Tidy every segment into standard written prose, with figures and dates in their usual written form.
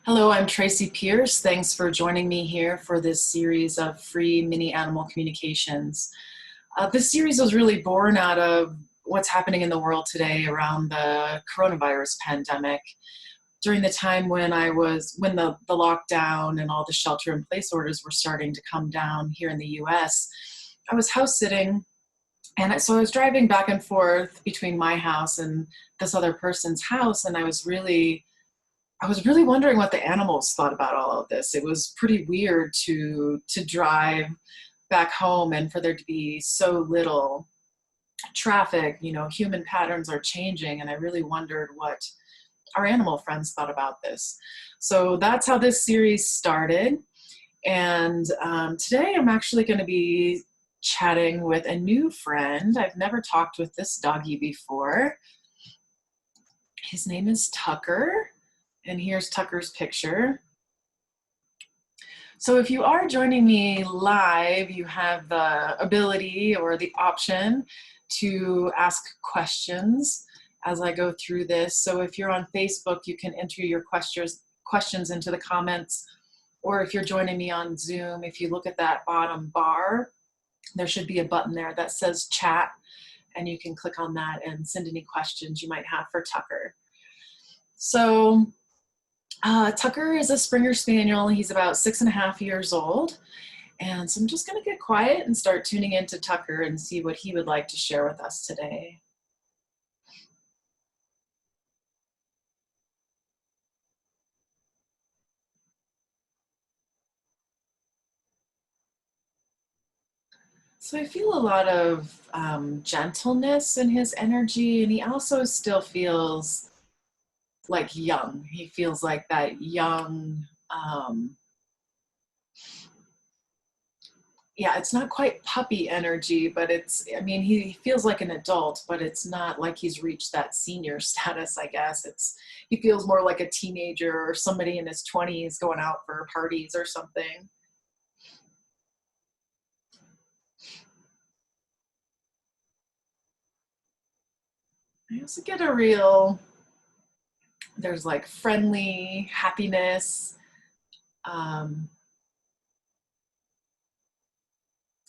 Hello, I'm Tracy Pierce. Thanks for joining me here for this series of free mini animal communications. This series was really born out of what's happening in the world today around the coronavirus pandemic. During the time when the lockdown and all the shelter in place orders were starting to come down here in the US, I was house sitting, and so I was driving back and forth between my house and this other person's house, and I was really wondering what the animals thought about all of this. It was pretty weird to drive back home and for there to be so little traffic. Human patterns are changing, and I really wondered what our animal friends thought about this. So that's how this series started. And today I'm actually going to be chatting with a new friend. I've never talked with this doggy before. His name is Tucker. And here's Tucker's picture. So if you are joining me live, you have the ability or the option to ask questions as I go through this. So if you're on Facebook, you can enter your questions into the comments. Or if you're joining me on Zoom, if you look at that bottom bar, there should be a button there that says chat, and you can click on that and send any questions you might have for Tucker. So Tucker is a Springer Spaniel. He's about 6.5 years old. And so I'm just going to get quiet and start tuning into Tucker and see what he would like to share with us today. So I feel a lot of gentleness in his energy, and he also still feels like young. He feels like that young, yeah, it's not quite puppy energy, but he feels like an adult, but it's not like he's reached that senior status, I guess. He feels more like a teenager or somebody in his 20s going out for parties or something. I also get there's like friendly happiness, um,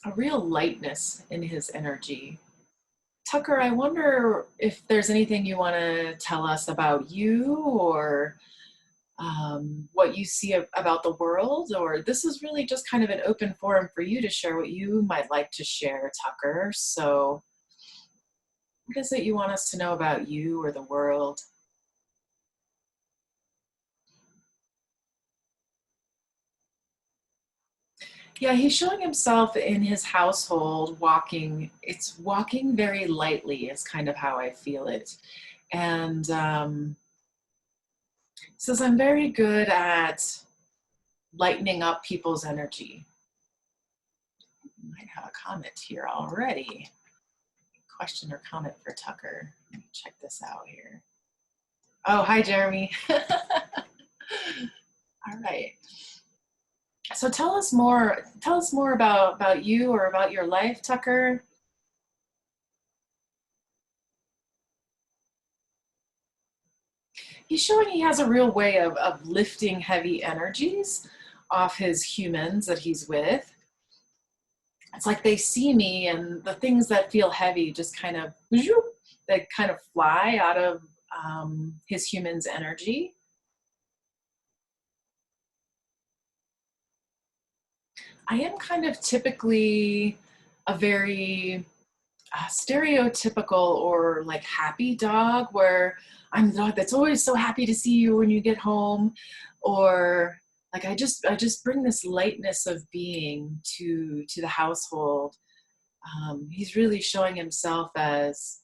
a real lightness in his energy. Tucker, I wonder if there's anything you want to tell us about you, or what you see about the world, or this is really just kind of an open forum for you to share what you might like to share, Tucker. So what is it you want us to know about you or the world? Yeah, he's showing himself in his household walking. It's walking very lightly is kind of how I feel it. And says, I'm very good at lightening up people's energy. Might have a comment here already. Question or comment for Tucker. Let me check this out here. Oh, hi, Jeremy. All right. So tell us more. Tell us more about you or about your life, Tucker. He's showing he has a real way of lifting heavy energies off his humans that he's with. It's like they see me, and the things that feel heavy just kind of, they kind of fly out of his humans' energy. I am kind of typically a very stereotypical or like happy dog, where I'm the dog that's always so happy to see you when you get home, or like I just bring this lightness of being to the household. He's really showing himself as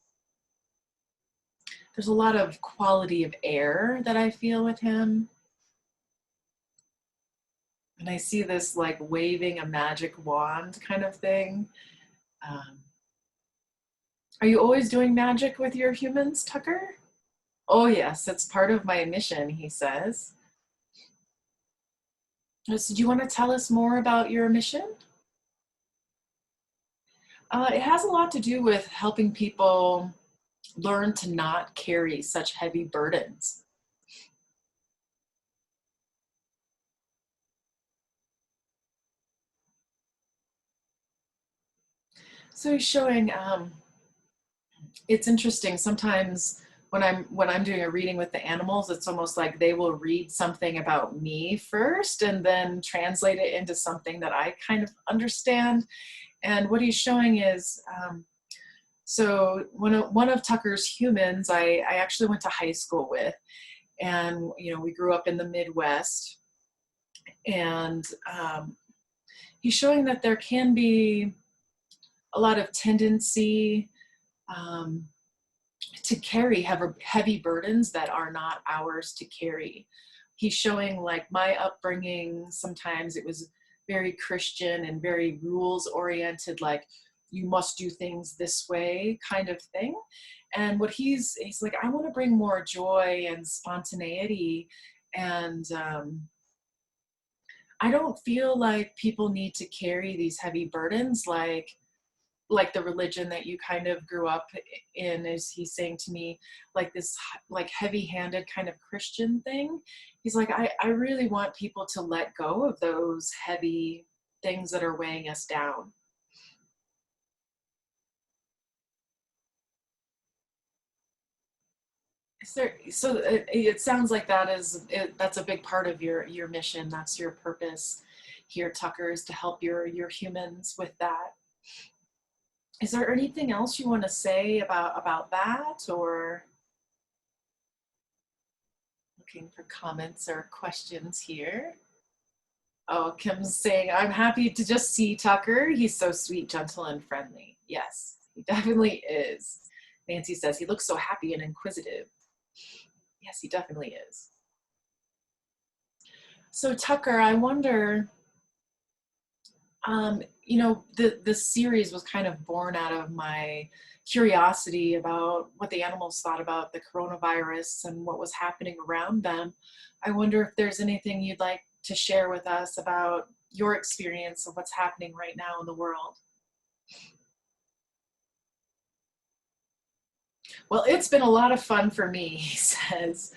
there's a lot of quality of air that I feel with him. And I see this like waving a magic wand kind of thing. Um, are you always doing magic with your humans, Tucker? Oh, yes, it's part of my mission, he says. So, do you want to tell us more about your mission? It has a lot to do with helping people learn to not carry such heavy burdens. So he's showing, it's interesting. Sometimes when I'm doing a reading with the animals, it's almost like they will read something about me first and then translate it into something that I kind of understand. And what he's showing is, so one of Tucker's humans, I actually went to high school with, and we grew up in the Midwest, and he's showing that there can be a lot of tendency um, to carry heavy burdens that are not ours to carry. He's showing like my upbringing, sometimes it was very Christian and very rules oriented, like you must do things this way kind of thing. And what he's like, I want to bring more joy and spontaneity. And I don't feel like people need to carry these heavy burdens like the religion that you kind of grew up in, is he's saying to me, like this like heavy-handed kind of Christian thing. He's like, I really want people to let go of those heavy things that are weighing us down. So it sounds like that's a big part of your mission. That's your purpose here, Tucker, is to help your humans with that. Is there anything else you want to say about that, or looking for comments or questions here? Oh, Kim's saying, I'm happy to just see Tucker. He's so sweet, gentle, and friendly. Yes, he definitely is. Nancy says, he looks so happy and inquisitive. Yes, he definitely is. So Tucker, I wonder, the series was kind of born out of my curiosity about what the animals thought about the coronavirus and what was happening around them. I wonder if there's anything you'd like to share with us about your experience of what's happening right now in the world. Well, it's been a lot of fun for me, he says.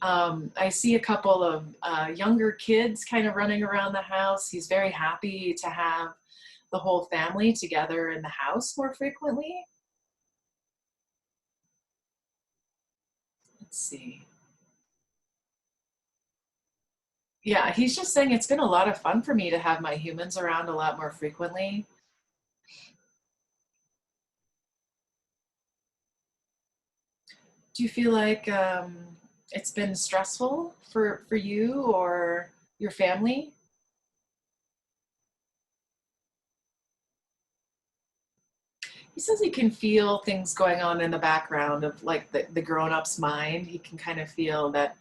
I see a couple of younger kids kind of running around the house. He's very happy to have the whole family together in the house more frequently. Let's see. Yeah, he's just saying it's been a lot of fun for me to have my humans around a lot more frequently. Do you feel like it's been stressful for you or your family? He says he can feel things going on in the background of like the grown-up's mind. He can kind of feel that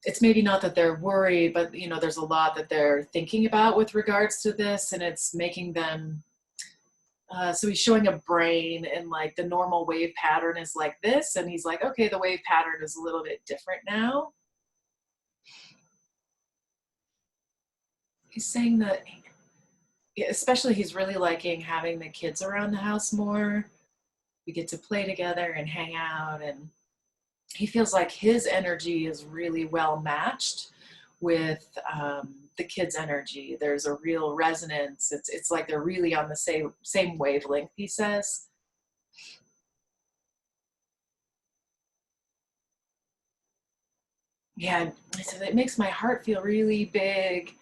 it's maybe not that they're worried, but there's a lot that they're thinking about with regards to this, and it's making them so he's showing a brain, and like the normal wave pattern is like this, and he's like, okay, the wave pattern is a little bit different now. He's saying that, especially he's really liking having the kids around the house more. We get to play together and hang out, and he feels like his energy is really well matched with the kids' energy. There's a real resonance. It's like they're really on the same wavelength, he says. Yeah, he said it makes my heart feel really big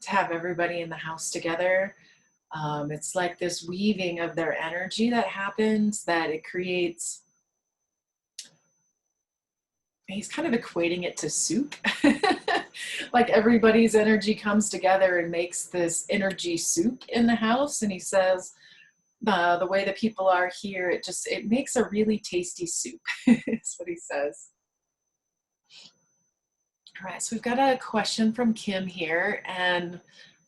to have everybody in the house together. It's like this weaving of their energy that happens, that it creates, he's kind of equating it to soup. Like everybody's energy comes together and makes this energy soup in the house. And he says, the way that people are here, it makes a really tasty soup, is what he says. All right, so we've got a question from Kim here. And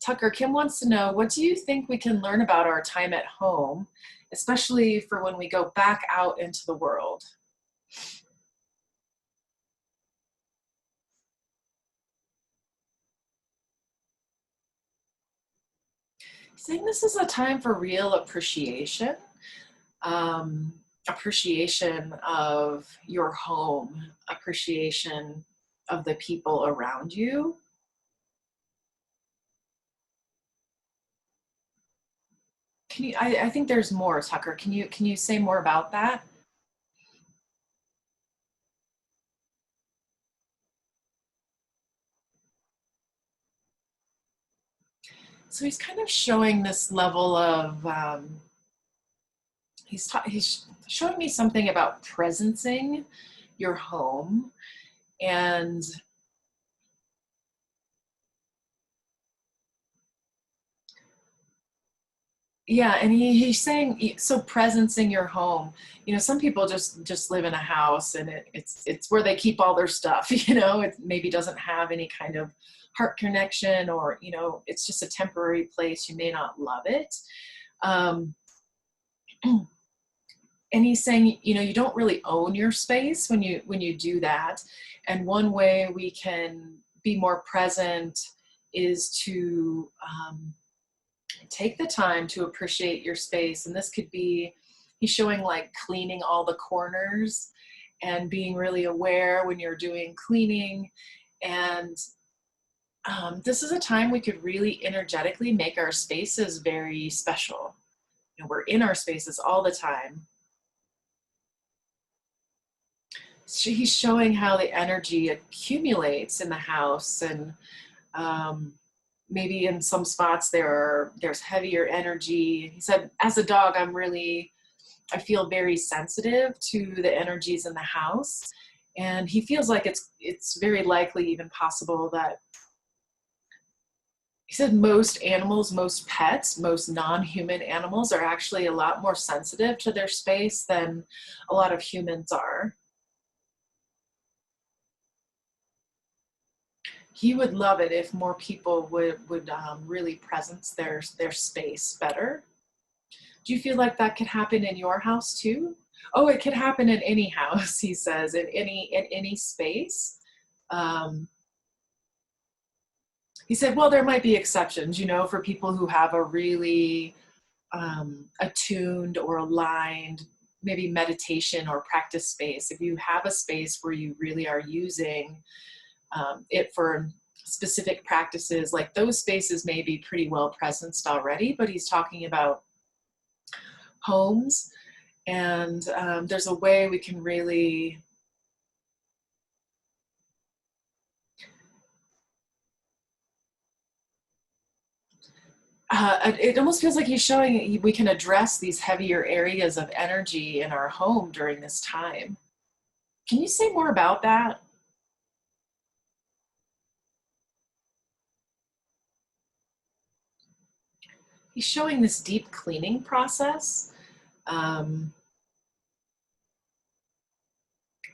Tucker, Kim wants to know, what do you think we can learn about our time at home, especially for when we go back out into the world? I think this is a time for real appreciation, um, appreciation of your home, appreciation of the people around you. Can you, I think there's more, Tucker. Can you say more about that? So he's kind of showing this level of, he's showing me something about presencing your home. And yeah, and he's saying, so presencing your home, you know, some people just live in a house and it's where they keep all their stuff, you know, it maybe doesn't have any kind of heart connection, or, you know, it's just a temporary place. You may not love it. Um, and he's saying, you know, you don't really own your space when you do that. And one way we can be more present is to take the time to appreciate your space. And this could be, he's showing like cleaning all the corners and being really aware when you're doing cleaning. And this is a time we could really energetically make our spaces very special. You know, we're in our spaces all the time. So he's showing how the energy accumulates in the house, and maybe in some spots there's heavier energy. He said, as a dog, I feel very sensitive to the energies in the house, and he feels like it's very likely, even possible, that he said most animals, most pets, most non-human animals are actually a lot more sensitive to their space than a lot of humans are. He would love it if more people would really presence their space better. Do you feel like that could happen in your house too? Oh, it could happen in any house, he says, in any space. Um, he said, well, there might be exceptions, you know, for people who have a really attuned or aligned, maybe meditation or practice space. If you have a space where you really are using it for specific practices, like those spaces may be pretty well presenced already, but he's talking about homes. And there's a way we can really it almost feels like he's showing we can address these heavier areas of energy in our home during this time. Can you say more about that? He's showing this deep cleaning process. Um,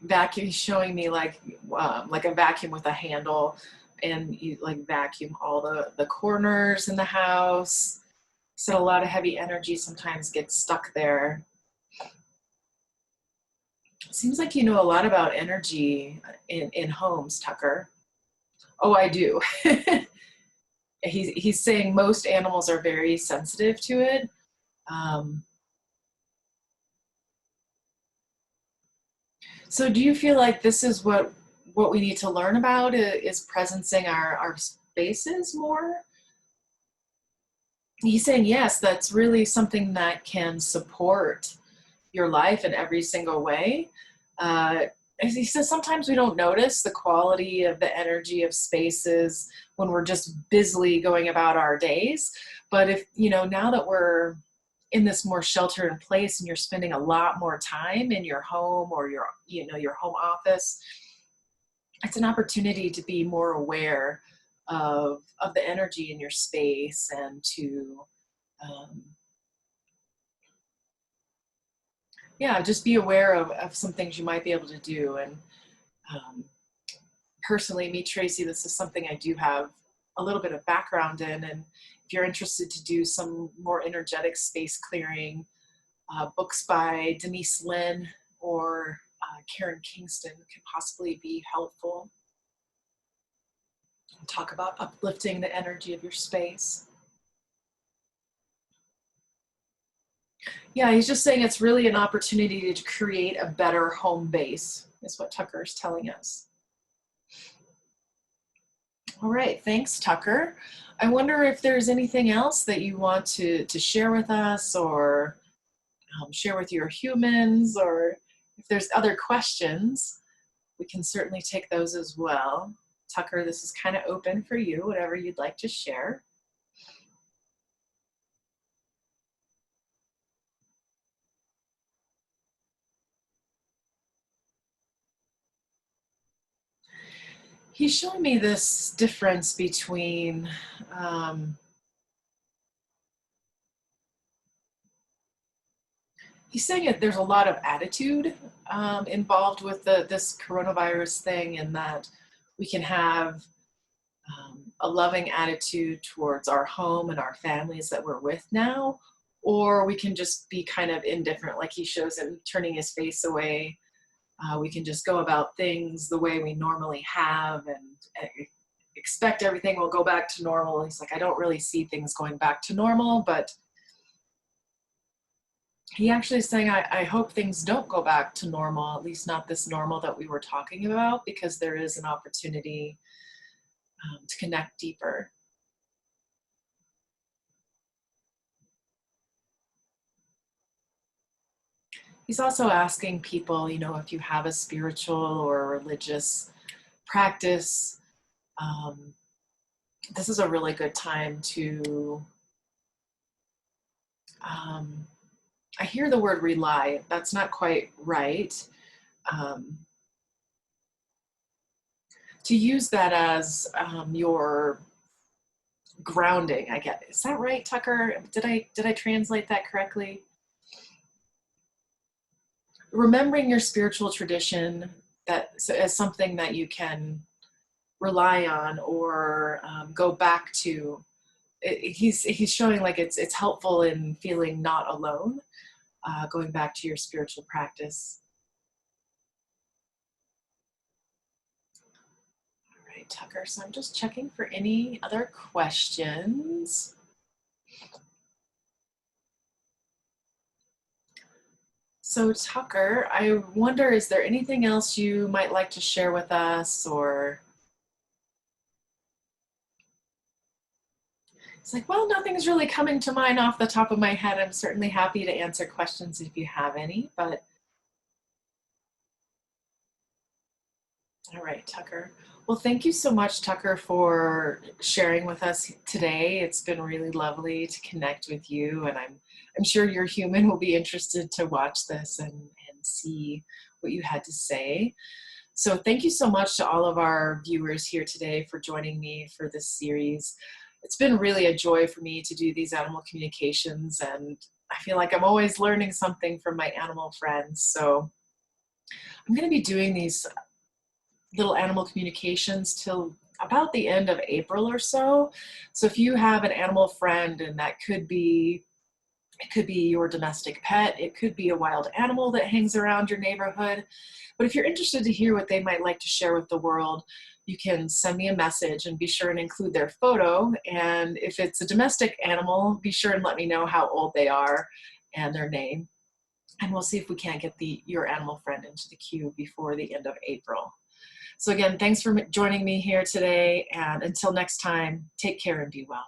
Vacuum, he's showing me like a vacuum with a handle, and you like vacuum all the corners in the house. So a lot of heavy energy sometimes gets stuck there. Seems like you know a lot about energy in homes, Tucker. Oh, I do. He's saying most animals are very sensitive to it. Um, so do you feel like this is what we need to learn about, is presencing our spaces more? He's saying, yes, that's really something that can support your life in every single way. As he says, sometimes we don't notice the quality of the energy of spaces when we're just busily going about our days. But if, you know, now that we're in this more shelter in place and you're spending a lot more time in your home or your, you know, your home office, it's an opportunity to be more aware of the energy in your space, and to um, yeah, just be aware of some things you might be able to do. And um, personally, me, Tracy, this is something I do have a little bit of background in. And if you're interested to do some more energetic space clearing, books by Denise Lynn or Karen Kingston could possibly be helpful. Talk about uplifting the energy of your space. Yeah, he's just saying it's really an opportunity to create a better home base, is what Tucker's telling us. All right, thanks, Tucker. I wonder if there's anything else that you want to share with us, or share with your humans, or if there's other questions, we can certainly take those as well. Tucker, this is kind of open for you, whatever you'd like to share. He's showing me this difference between he's saying that there's a lot of attitude involved with this coronavirus thing, and that we can have a loving attitude towards our home and our families that we're with now, or we can just be kind of indifferent, like he shows him turning his face away. We can just go about things the way we normally have, and expect everything will go back to normal. He's like, I don't really see things going back to normal, but he actually is saying, I hope things don't go back to normal, at least not this normal that we were talking about, because there is an opportunity to connect deeper. He's also asking people, if you have a spiritual or a religious practice, this is a really good time to, I hear the word rely. That's not quite right. To use that as your grounding, I get. Is that right, Tucker? Did I translate that correctly? Remembering your spiritual tradition as something that you can rely on, or go back to. He's showing like it's helpful in feeling not alone, going back to your spiritual practice. All right, Tucker, so I'm just checking for any other questions. So Tucker, I wonder, is there anything else you might like to share with us, or? It's like, well, nothing's really coming to mind off the top of my head. I'm certainly happy to answer questions if you have any, but all right, Tucker. Well, thank you so much, Tucker, for sharing with us today. It's been really lovely to connect with you, and I'm sure your human will be interested to watch this and see what you had to say. So thank you so much to all of our viewers here today for joining me for this series. It's been really a joy for me to do these animal communications, and I feel like I'm always learning something from my animal friends. So I'm going to be doing these little animal communications till about the end of April or so. So if you have an animal friend, and that could be, it could be your domestic pet, it could be a wild animal that hangs around your neighborhood, but if you're interested to hear what they might like to share with the world, you can send me a message and be sure and include their photo. And if it's a domestic animal, be sure and let me know how old they are and their name. And we'll see if we can't get your animal friend into the queue before the end of April. So again, thanks for joining me here today. And until next time, take care and be well.